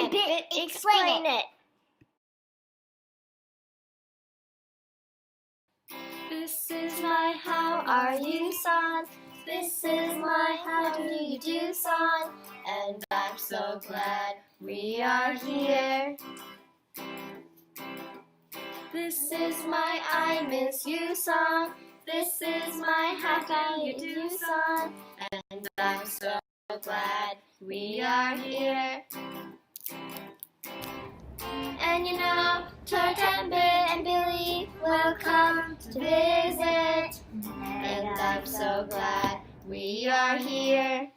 Bit explain it. This is my how are you song. This is my how do you do song. And I'm so glad we are here. This is my I miss you song. This is my how can you do song. And I'm so glad we are here. And you know, George and Bill and Billy will come to visit. And I'm so glad we are here.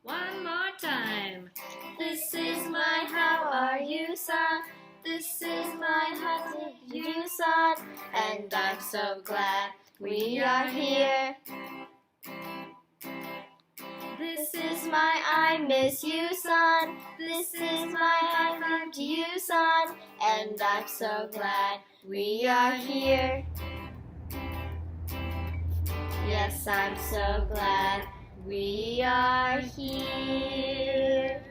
One more time. This is my how are you song. This is my how do you song. And I'm so glad we are here. This is my I miss you song. This is my I love you song. And I'm so glad we are here. Yes, I'm so glad we are here.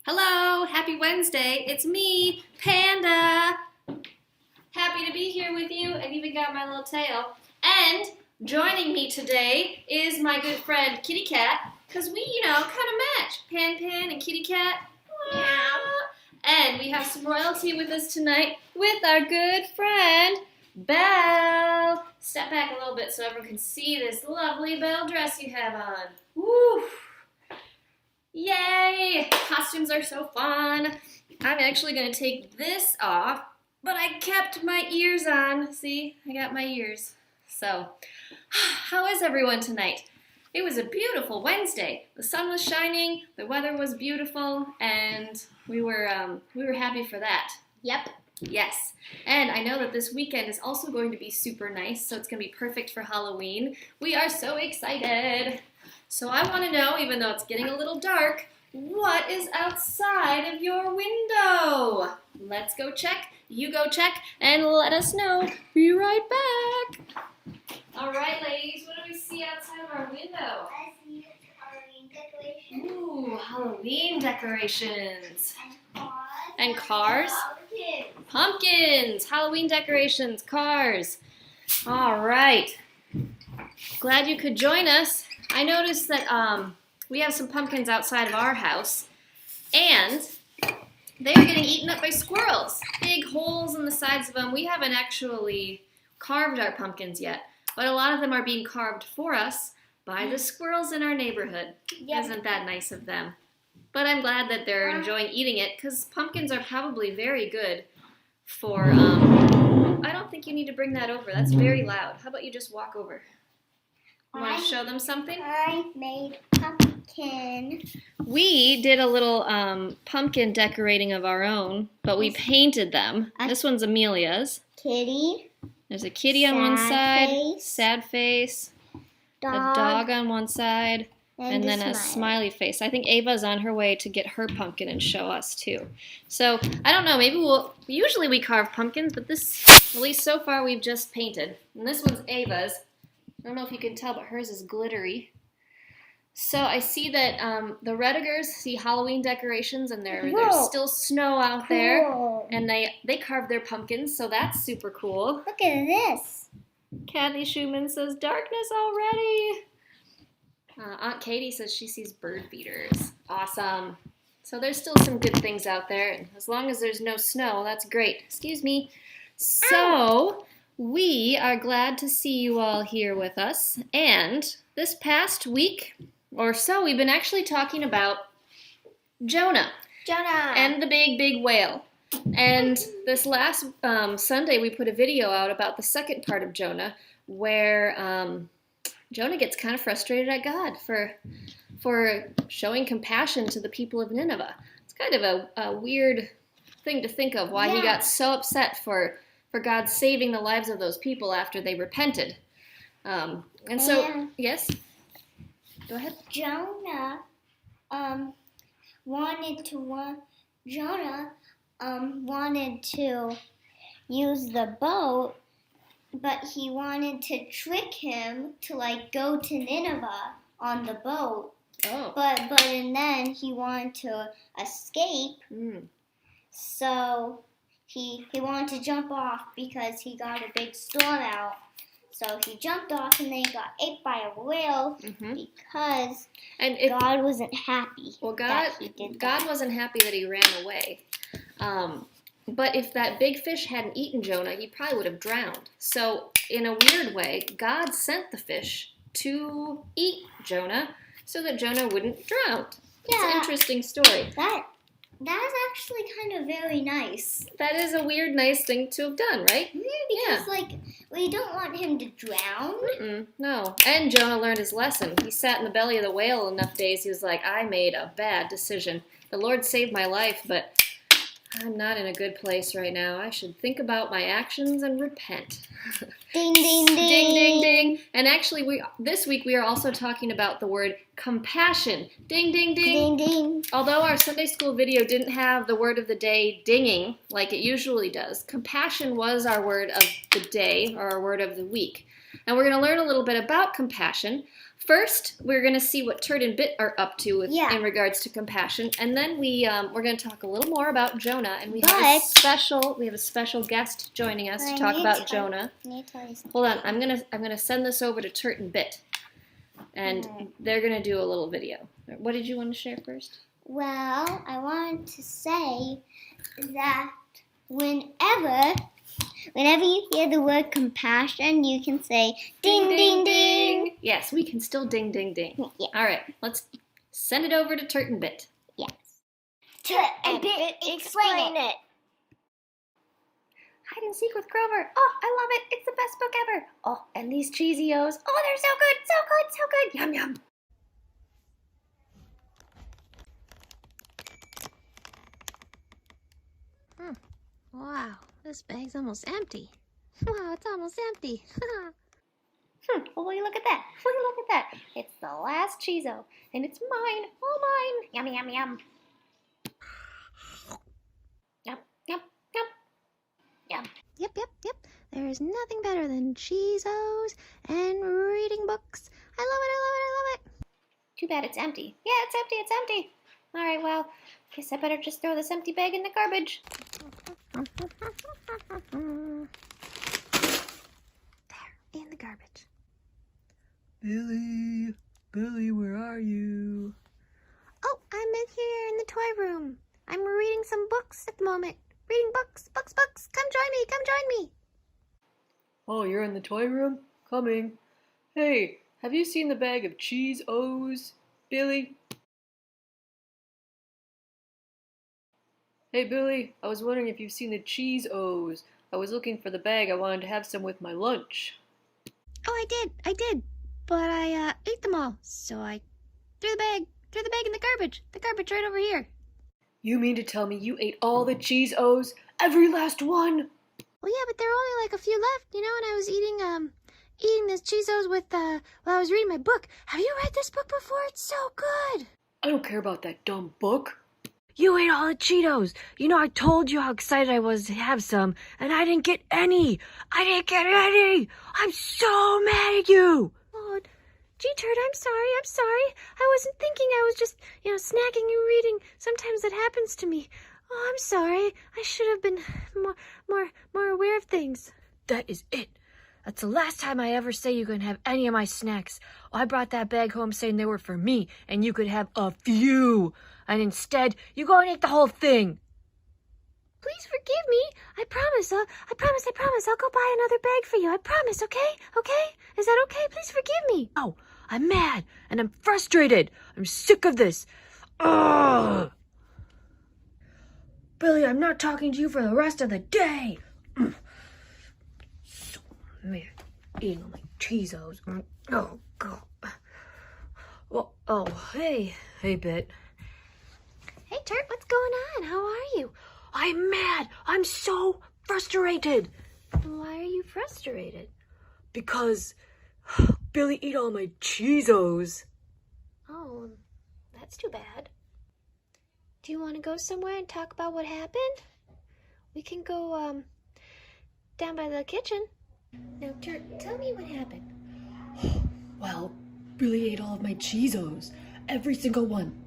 Hello, happy Wednesday. It's me, Panda. Happy to be here with you. I've even got my little tail. And joining me today is my good friend Kitty Cat, because we, kind of match. Pan and Kitty Cat. Yeah. And we have some royalty with us tonight with our good friend, Belle. Step back a little bit so everyone can see this lovely Belle dress you have on. Woo! Yay! Costumes are so fun. I'm actually going to take this off, but I kept my ears on. See, I got my ears. So, how is everyone tonight? It was a beautiful Wednesday. The sun was shining, the weather was beautiful, and we were happy for that. Yep. Yes, and I know that this weekend is also going to be super nice, so it's going to be perfect for Halloween. We are so excited. So I want to know, even though it's getting a little dark, what is outside of your window? Let's go check. You go check and let us know. Be right back. All right, ladies, what do we see outside of our window? I see Halloween decorations. Ooh, Halloween decorations. And And cars? Pumpkins, Halloween decorations, cars. All right. Glad you could join us. I noticed that we have some pumpkins outside of our house, and they're getting eaten up by squirrels. Big holes in the sides of them. We haven't actually carved our pumpkins yet, but a lot of them are being carved for us by the squirrels in our neighborhood. Yep. Isn't that nice of them? But I'm glad that they're enjoying eating it, because pumpkins are probably very good for, I don't think you need to bring that over. That's very loud. How about you just walk over? You want to show them something? I made pumpkin. We did a little pumpkin decorating of our own, but we painted them. This one's Amelia's. Kitty. There's a kitty on one side, face. sad face, Dog. a dog on one side, and then a smiley. smiley face. I think Ava's on her way to get her pumpkin and show us too. So, I don't know, maybe usually we carve pumpkins, but this, at least so far, we've just painted. And this one's Ava's. I don't know if you can tell, but hers is glittery. So I see that the Redigers see Halloween decorations, and there's still snow out there, and they carved their pumpkins, so that's super cool. Look at this. Kathy Schumann says, darkness already. Aunt Katie says she sees bird feeders. Awesome. So there's still some good things out there, and as long as there's no snow, that's great. Excuse me. So we are glad to see you all here with us, and this past week or so, we've been actually talking about Jonah. And the big whale. And this last Sunday, we put a video out about the second part of Jonah, where Jonah gets kind of frustrated at God for showing compassion to the people of Nineveh. It's kind of a weird thing to think of, why he got so upset for God saving the lives of those people after they repented. Yes? Go ahead. Jonah wanted to use the boat but he wanted to trick him to like go to Nineveh on the boat. Oh. But and then he wanted to escape. So he wanted to jump off because he got a big storm out. So he jumped off and then he got ate by a whale because God wasn't happy. Well, that he did God that. wasn't happy that he ran away. But if that big fish hadn't eaten Jonah, he probably would have drowned. So in a weird way, God sent the fish to eat Jonah so that Jonah wouldn't drown. It's an interesting story. That is actually kind of very nice. That is a weird, nice thing to have done, right? Because, like, we don't want him to drown. No. And Jonah learned his lesson. He sat in the belly of the whale enough days, he was like, I made a bad decision. The Lord saved my life, but I'm not in a good place right now. I should think about my actions and repent. Ding, ding, ding. Ding, ding, ding. And actually, this week we are also talking about the word compassion. Ding, ding, ding. Ding, ding. Although our Sunday school video didn't have the word of the day dinging like it usually does, compassion was our word of the day or our word of the week. And we're going to learn a little bit about compassion. First, we're going to see what Turt and Bit are up to in regards to compassion, and then we're going to talk a little more about Jonah, and we have a special guest joining us to talk about Jonah. Hold on, I'm gonna send this over to Turt and Bit, and they're going to do a little video. What did you want to share first? Well, I wanted to say that whenever you hear the word compassion, you can say ding, ding, ding. Yes, we can still ding, ding, ding. Yeah. All right, let's send it over to Turt and Bit. Yes. Turt and Bit, explain it. Hide and Seek with Grover. Oh, I love it. It's the best book ever. Oh, and these Cheezios. Oh, they're so good, so good, so good. Yum, yum. Wow, this bag's almost empty. Wow, it's almost empty. Well, will you look at that? Will you look at that? It's the last Cheezo, and it's mine, all mine. Yum, yum, yum. Yum, yum, yum. Yum. Yep, yep, yep. There is nothing better than Cheezos and reading books. I love it, I love it, I love it. Too bad it's empty. Yeah, it's empty, it's empty. All right, well, guess I better just throw this empty bag in the garbage. There, in the garbage. Billy, where are you? Oh, I'm in here in the toy room. I'm reading some books at the moment. Reading books, books, books. Come join me, come join me. Oh, you're in the toy room? Coming. Hey, have you seen the bag of Cheez-O's, Billy? Hey, Billy, I was wondering if you've seen the Cheez-O's. I was looking for the bag. I wanted to have some with my lunch. Oh, I did. But I ate them all, so I threw the bag in the garbage. The garbage right over here. You mean to tell me you ate all the Cheez-O's? Every last one? Well, yeah, but there are only like a few left, you know, and I was eating this Cheezos with, while I was reading my book. Have you read this book before? It's so good. I don't care about that dumb book. You ate all the Cheetos. You know, I told you how excited I was to have some, and I didn't get any. I'm so mad at you. Oh, gee, Turt, I'm sorry. I wasn't thinking. I was just, snacking and reading. Sometimes that happens to me. Oh, I'm sorry. I should have been more aware of things. That is it. That's the last time I ever say you can have any of my snacks. I brought that bag home saying they were for me, and you could have a few. And instead, you go and eat the whole thing. Please forgive me. I promise. I'll go buy another bag for you. I promise, okay? Okay? Is that okay? Please forgive me. Oh, I'm mad, and I'm frustrated. I'm sick of this. Ugh. Billy, I'm not talking to you for the rest of the day. So mad. Eating all my Cheezos. Oh, God. Well, hey, Bit. Hey, Turt, what's going on? How are you? I'm mad. I'm so frustrated. Why are you frustrated? Because Billy ate all my Cheezos. Oh, that's too bad. Do you want to go somewhere and talk about what happened? We can go, down by the kitchen. Now, Turt, tell me what happened. Well, Billy ate all of my Cheezos. Every single one.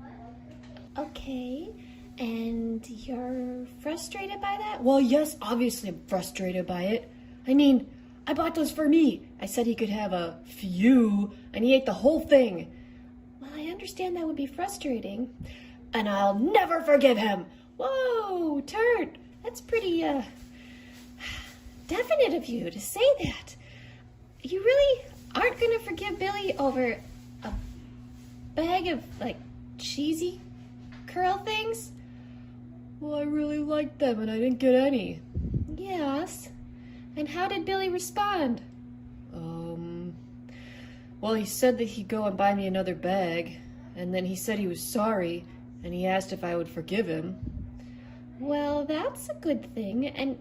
Okay, and you're frustrated by that? Well, yes, obviously I'm frustrated by it. I mean, I bought those for me. I said he could have a few, and he ate the whole thing. Well, I understand that would be frustrating. And I'll never forgive him. Whoa, Turt, that's pretty, definite of you to say that. You really aren't gonna forgive Billy over a bag of, like, cheesy curl things? Well, I really liked them, and I didn't get any. Yes. And how did Billy respond? Well, he said that he'd go and buy me another bag, and then he said he was sorry, and he asked if I would forgive him. Well, that's a good thing. And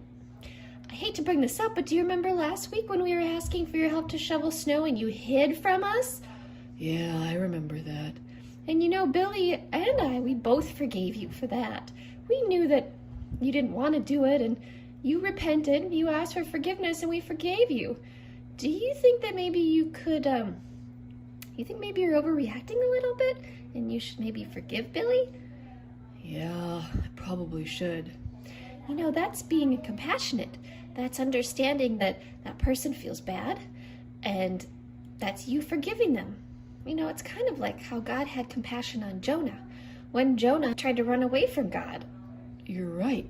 I hate to bring this up, but do you remember last week when we were asking for your help to shovel snow and you hid from us? Yeah, I remember that. And you know, Billy and I, we both forgave you for that. We knew that you didn't want to do it, and you repented, you asked for forgiveness, and we forgave you. Do you think that maybe you could, you think maybe you're overreacting a little bit, and you should maybe forgive Billy? Yeah, I probably should. You know, that's being compassionate. That's understanding that that person feels bad, and that's you forgiving them. You know, it's kind of like how God had compassion on Jonah when Jonah tried to run away from God. You're right.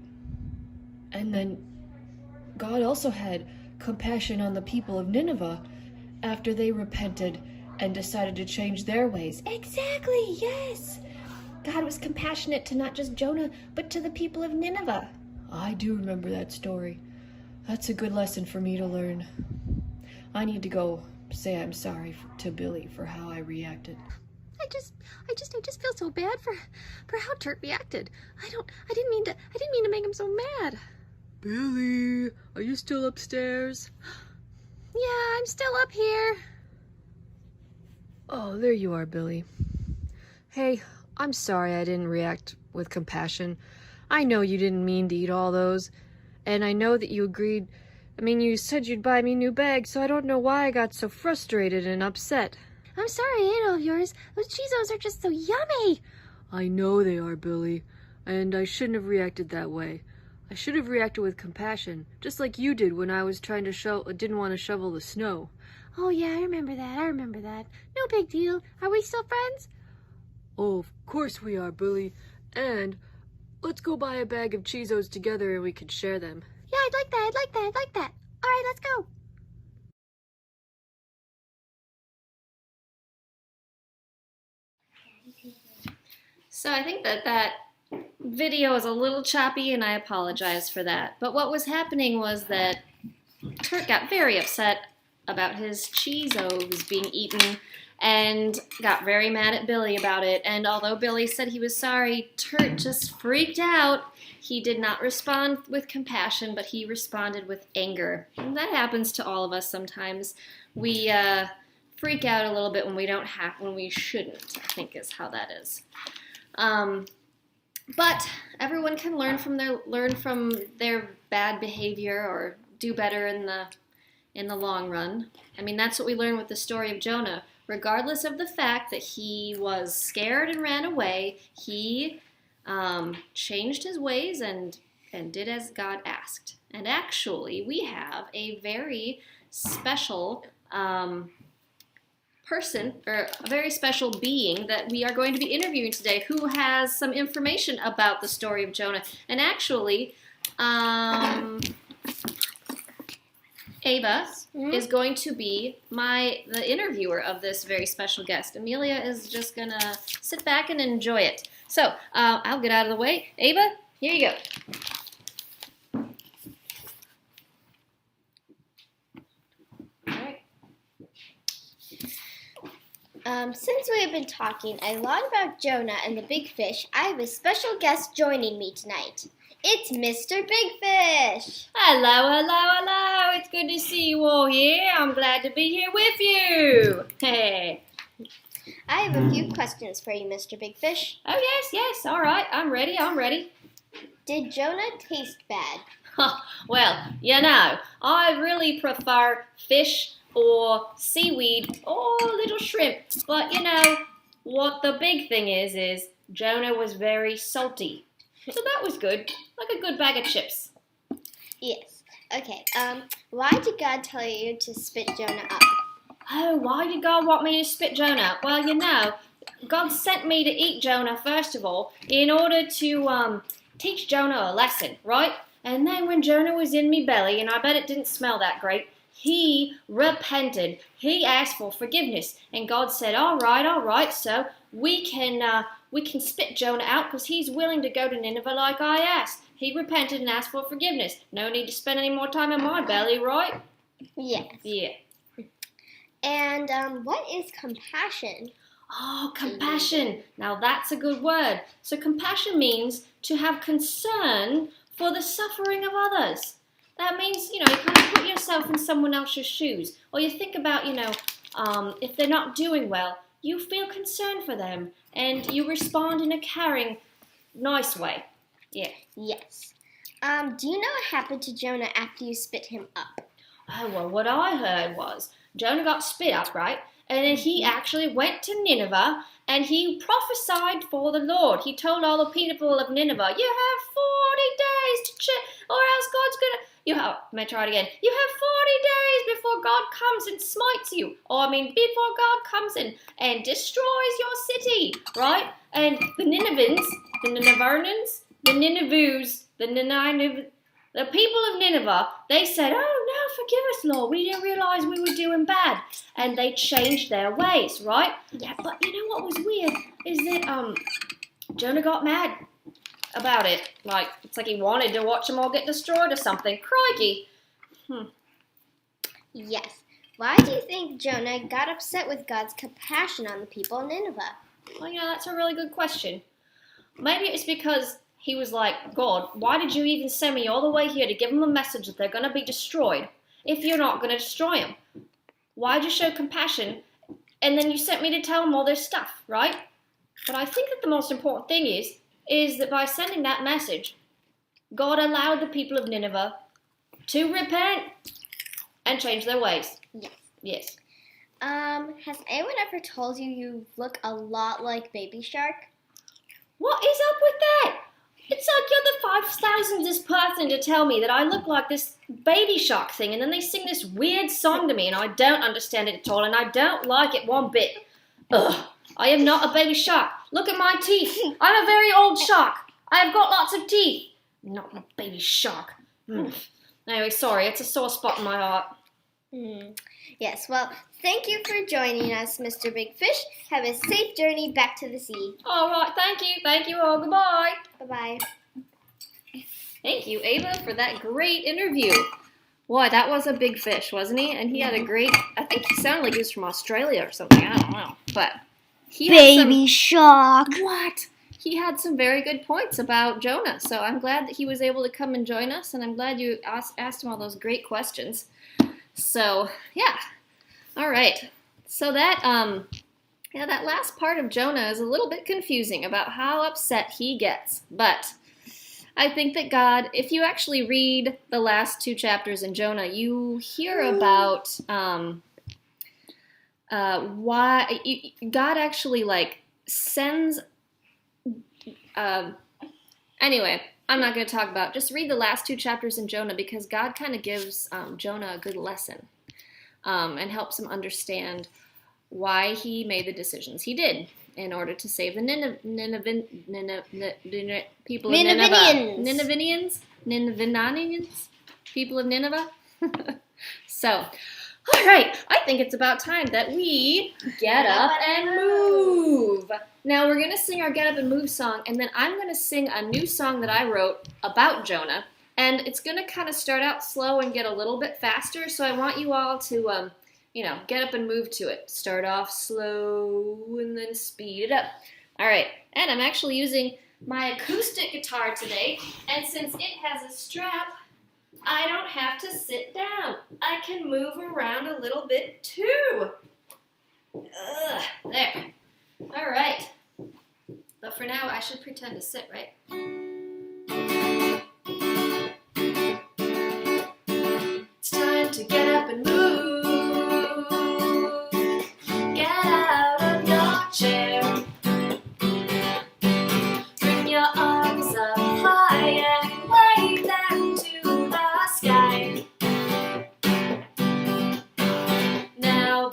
And then God also had compassion on the people of Nineveh after they repented and decided to change their ways. Exactly, yes. God was compassionate to not just Jonah, but to the people of Nineveh. I do remember that story. That's a good lesson for me to learn. I need to go say I'm sorry to Billy for how I reacted. I just feel so bad for how Turt reacted. I didn't mean to make him so mad. Billy, are you still upstairs? Yeah, I'm still up here. Oh, there you are, Billy. Hey, I'm sorry I didn't react with compassion. I know you didn't mean to eat all those, and I know that you agreed. I mean, you said you'd buy me a new bag, so I don't know why I got so frustrated and upset. I'm sorry I ate all of yours. Those Cheezos are just so yummy. I know they are, Billy, and I shouldn't have reacted that way. I should have reacted with compassion, just like you did when I was trying to didn't want to shovel the snow. Oh yeah, I remember that. No big deal. Are we still friends? Oh, of course we are, Billy. And let's go buy a bag of Cheezos together and we can share them. Yeah, I'd like that. All right, let's go. So I think that video is a little choppy, and I apologize for that. But what was happening was that Turt got very upset about his Cheezos being eaten and got very mad at Billy about it. And although Billy said he was sorry, Turt just freaked out. He did not respond with compassion, but he responded with anger. And that happens to all of us sometimes. We freak out a little bit when we shouldn't, I think is how that is. But everyone can learn from their bad behavior or do better in the long run. I mean, that's what we learn with the story of Jonah. Regardless of the fact that he was scared and ran away, he changed his ways and did as God asked. And actually, we have a very special person, or a very special being that we are going to be interviewing today who has some information about the story of Jonah. And actually, Ava is going to be the interviewer of this very special guest. Amelia is just going to sit back and enjoy it. So, I'll get out of the way. Ava, here you go. Since we have been talking a lot about Jonah and the big fish, I have a special guest joining me tonight. It's Mr. Big Fish. Hello. It's good to see you all here. I'm glad to be here with you. Hey. I have a few questions for you, Mr. Big Fish. Oh, yes. All right. I'm ready. Did Jonah taste bad? Well, I really prefer fish or seaweed or little shrimp. But what the big thing is Jonah was very salty. So that was good. Like a good bag of chips. Yes. Okay. Why did God tell you to spit Jonah up? Oh, why did God want me to spit Jonah? Well, God sent me to eat Jonah, first of all, in order to teach Jonah a lesson, right? And then when Jonah was in me belly, and I bet it didn't smell that great, he repented. He asked for forgiveness. And God said, all right, so we can spit Jonah out because he's willing to go to Nineveh like I asked. He repented and asked for forgiveness. No need to spend any more time in my belly, right? Yes. Yeah. And what is compassion? Oh, compassion. Now that's a good word. So compassion means to have concern for the suffering of others. That means, you kind of put yourself in someone else's shoes. Or you think about, if they're not doing well, you feel concern for them. And you respond in a caring, nice way. Yeah. Yes. Do you know what happened to Jonah after you spit him up? Oh, well, what I heard was Jonah got spit up, right? And then he actually went to Nineveh and he prophesied for the Lord. He told all the people of Nineveh, you have 40 days to check, or else God's gonna. Let me try it again. You have 40 days before God comes and smites you. Before God comes in and destroys your city, right? And the Ninevans, the people of Nineveh, they said, oh, no, forgive us, Lord. We didn't realize we were doing bad. And they changed their ways, right? Yeah. But you know what was weird is that Jonah got mad about it. It's like he wanted to watch them all get destroyed or something. Crikey. Yes. Why do you think Jonah got upset with God's compassion on the people of Nineveh? Well, that's a really good question. Maybe it's because he was like, God, why did you even send me all the way here to give them a message that they're going to be destroyed if you're not going to destroy them? Why'd you show compassion and then you sent me to tell them all this stuff, right? But I think that the most important thing is that by sending that message, God allowed the people of Nineveh to repent and change their ways. Yes. Yes. Has anyone ever told you look a lot like Baby Shark? What is up with that? It's like you're the 5,000th person to tell me that I look like this Baby Shark thing, and then they sing this weird song to me, and I don't understand it at all, and I don't like it one bit. Ugh, I am not a baby shark. Look at my teeth. I'm a very old shark. I have got lots of teeth. Not a baby shark. Anyway, sorry, it's a sore spot in my heart. Yes, well, thank you for joining us, Mr. Big Fish. Have a safe journey back to the sea. All right, thank you. Thank you all. Goodbye. Bye-bye. Thank you, Ava, for that great interview. Boy, that was a big fish, wasn't he? And he had a great, I think he sounded like he was from Australia or something. I don't know. But he Baby Shark. What? He had some very good points about Jonah. So I'm glad that he was able to come and join us. And I'm glad you asked him all those great questions. So, yeah. All right. So that last part of Jonah is a little bit confusing about how upset he gets. But I think that God, if you actually read the last 2 chapters in Jonah, you hear about why God actually sends. Anyway, I'm not going to talk about. Just read the last 2 chapters in Jonah because God kind of gives Jonah a good lesson and helps him understand why he made the decisions he did in order to save the people of Nineveh. Ninevanians? People of Nineveh? So, all right, I think it's about time that we get up and move. Now, we're going to sing our Get Up and Move song, and then I'm going to sing a new song that I wrote about Jonah, and it's going to kind of start out slow and get a little bit faster, so I want you all to, get up and move to it. Start off slow and then speed it up. All right, and I'm actually using my acoustic guitar today, and since it has a strap, I don't have to sit down. I can move around a little bit too. There. All right. But for now, I should pretend to sit, right?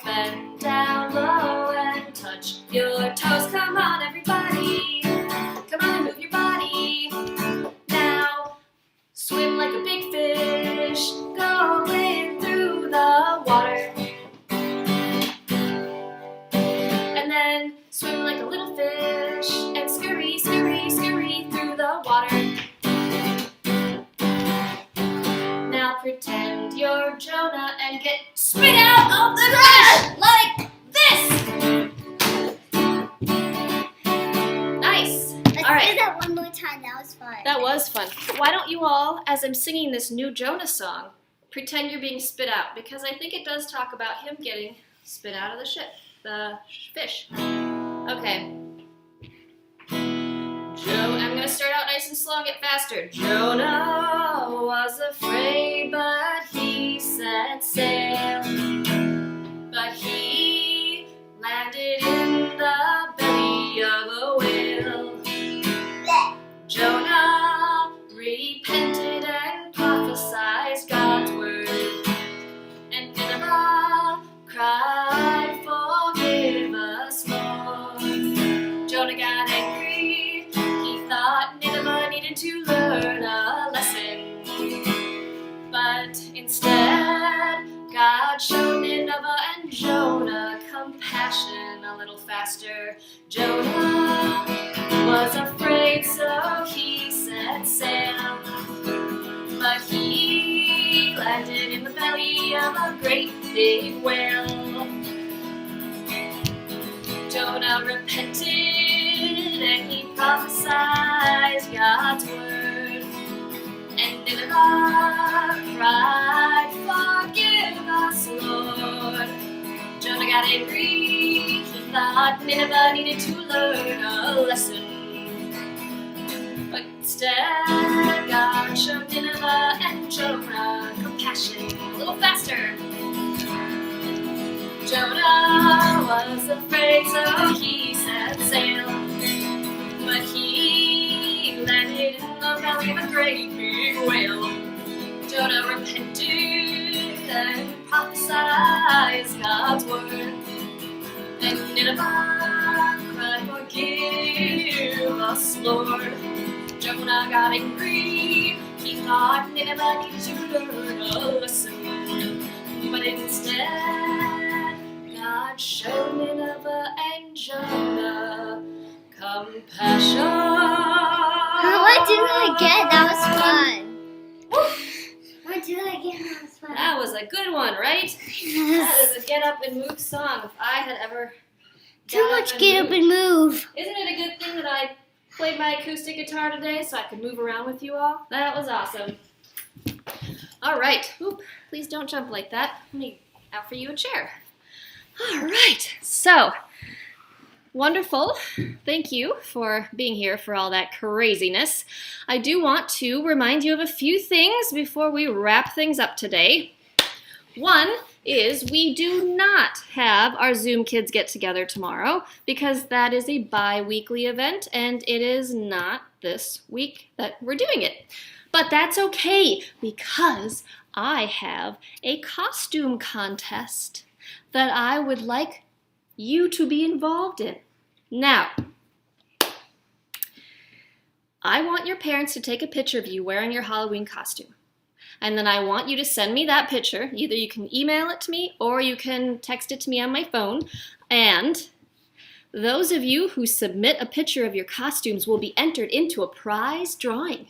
bend down low and touch your toes. Come on, everybody. Come on and move your body. Now, swim like a big fish, going through the water. And then swim like a little fish and scurry, scurry, scurry through the water. Now pretend you're Jonah and get spit out of the fish like this. Nice. Let's All right. do that one more time. That was fun. That was fun. Why don't you all, as I'm singing this new Jonah song, pretend you're being spit out? Because I think it does talk about him getting spit out of the fish. Okay. I'm going to start out nice and slow and get faster. Jonah was afraid, but he set sail. But he landed in the belly of a whale. Jonah repented and prophesied God's word. And Nineveh cried, forgive us, Lord. Jonah got angry. He thought Nineveh needed to learn a lesson. But instead, God showed Nineveh and Jonah compassion a little faster. Jonah was afraid, so he set sail. But he landed in the belly of a great big whale. Jonah repented and he prophesied God's word. And Nineveh cried, forgive us, Lord. Jonah got angry. He thought Nineveh needed to learn a lesson. But instead, God showed Nineveh and Jonah compassion a little faster. Jonah was afraid, so he set sail. But he landed in the belly of a great big whale. Jonah repented and prophesied God's word. And Nineveh cried, forgive us, Lord. Jonah got angry. He thought Nineveh needed to learn a lesson. But instead, God showed Nineveh and Jonah compassion. I want to do that again. That was fun. I want to do that again. That was fun. That was a good one, right? That is a get up and move song. If I had ever Too much get up and move. Isn't it a good thing that I played my acoustic guitar today so I could move around with you all? That was awesome. All right. Oop, please don't jump like that. Let me offer you a chair. All right. So, wonderful. Thank you for being here for all that craziness. I do want to remind you of a few things before we wrap things up today. One is we do not have our Zoom Kids Get Together tomorrow because that is a bi-weekly event and it is not this week that we're doing it. But that's okay because I have a costume contest that I would like you to be involved in. Now, I want your parents to take a picture of you wearing your Halloween costume. And then I want you to send me that picture. Either you can email it to me or you can text it to me on my phone. And those of you who submit a picture of your costumes will be entered into a prize drawing.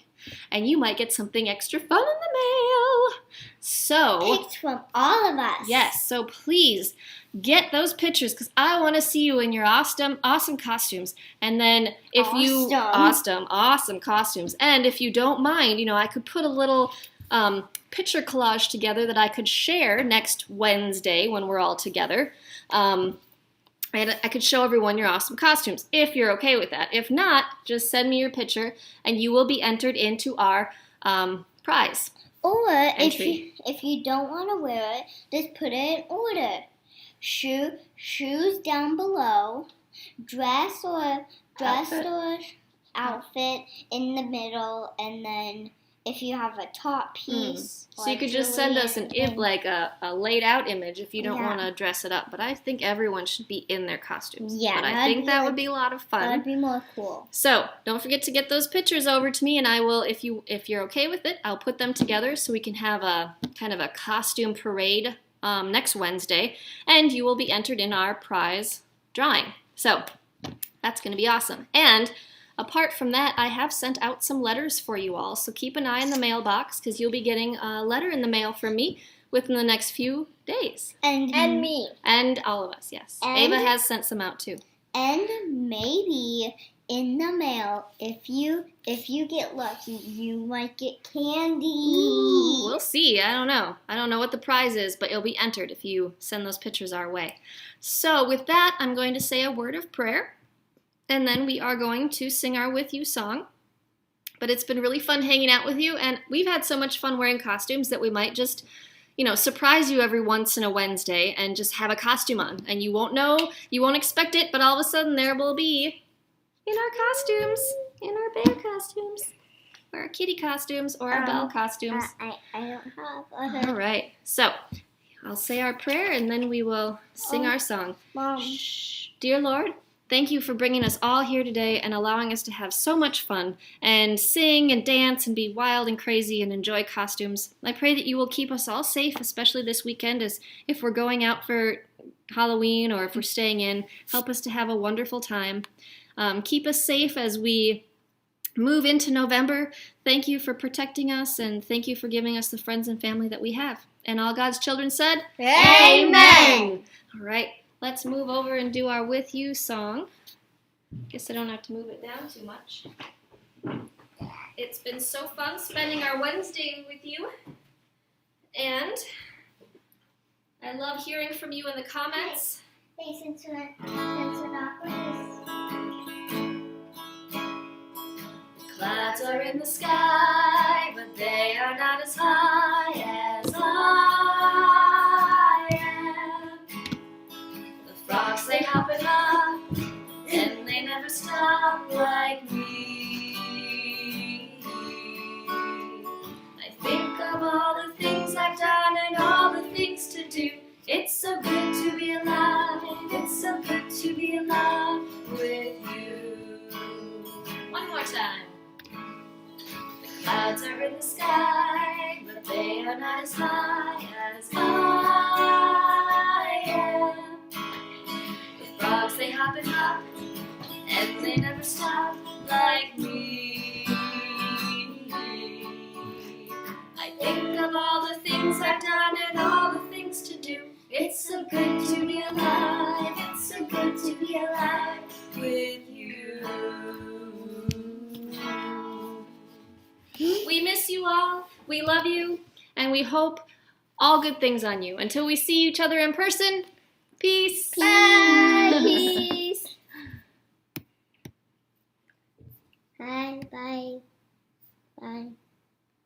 And you might get something extra fun in the mail. So, Picked from all of us. yes, so please get those pictures because I want to see you in your awesome costumes. And then if you awesome costumes. And if you don't mind, I could put a little picture collage together that I could share next Wednesday when we're all together. And I could show everyone your awesome costumes if you're okay with that. If not, just send me your picture and you will be entered into our prize. Or entry. if you don't want to wear it, just put it in order. Shoes down below, dress or outfit in the middle, and then if you have a top piece. So you could just send us an like a laid out image if you don't Yeah. want to dress it up. But I think everyone should be in their costumes. Yeah, But I that'd think be that like- would be a lot of fun. That'd be more cool. So don't forget to get those pictures over to me, and I will, if you're okay with it, I'll put them together so we can have a kind of a costume parade next Wednesday, and you will be entered in our prize drawing. So that's going to be awesome. And apart from that, I have sent out some letters for you all, so keep an eye in the mailbox because you'll be getting a letter in the mail from me within the next few days. And me. And all of us, yes. And- Ava has sent some out too. And maybe in the mail, if you get lucky, you might get candy. We'll see. I don't know. I don't know what the prize is, but you'll be entered if you send those pictures our way. So with that, I'm going to say a word of prayer, and then we are going to sing our With You song. But it's been really fun hanging out with you, and we've had so much fun wearing costumes that we might just, surprise you every once in a Wednesday and just have a costume on. And you won't know, you won't expect it, but all of a sudden there will be in our costumes, in our bear costumes, or our kitty costumes, or our bell costumes. I don't have All other. right, so I'll say our prayer and then we will sing our song. Mom. Dear Lord, thank you for bringing us all here today and allowing us to have so much fun and sing and dance and be wild and crazy and enjoy costumes. I pray that you will keep us all safe, especially this weekend, as if we're going out for Halloween or if we're staying in. Help us to have a wonderful time. Keep us safe as we move into November. Thank you for protecting us, and thank you for giving us the friends and family that we have. And all God's children said, Amen. All right, let's move over and do our With You song. Guess I don't have to move it down too much. It's been so fun spending our Wednesday with you, and I love hearing from you in the comments. Hey, since we're not with this. Clouds are in the sky, but they are not as high as I am. The frogs, they hop and hop, and they never stop like me. I think of all the things I've done and all the things to do. It's so good to be alive, it's so good to be alive with you. One more time. Clouds are in the sky, but they are not as high as I am. The frogs, they hop and hop, and they never stop like me. I think of all the things I've done and all the things to do. It's so good to be alive, it's so good to be alive with you. We miss you all, we love you, and we hope all good things on you. Until we see each other in person, peace. Bye. Peace. Bye. Bye. Bye.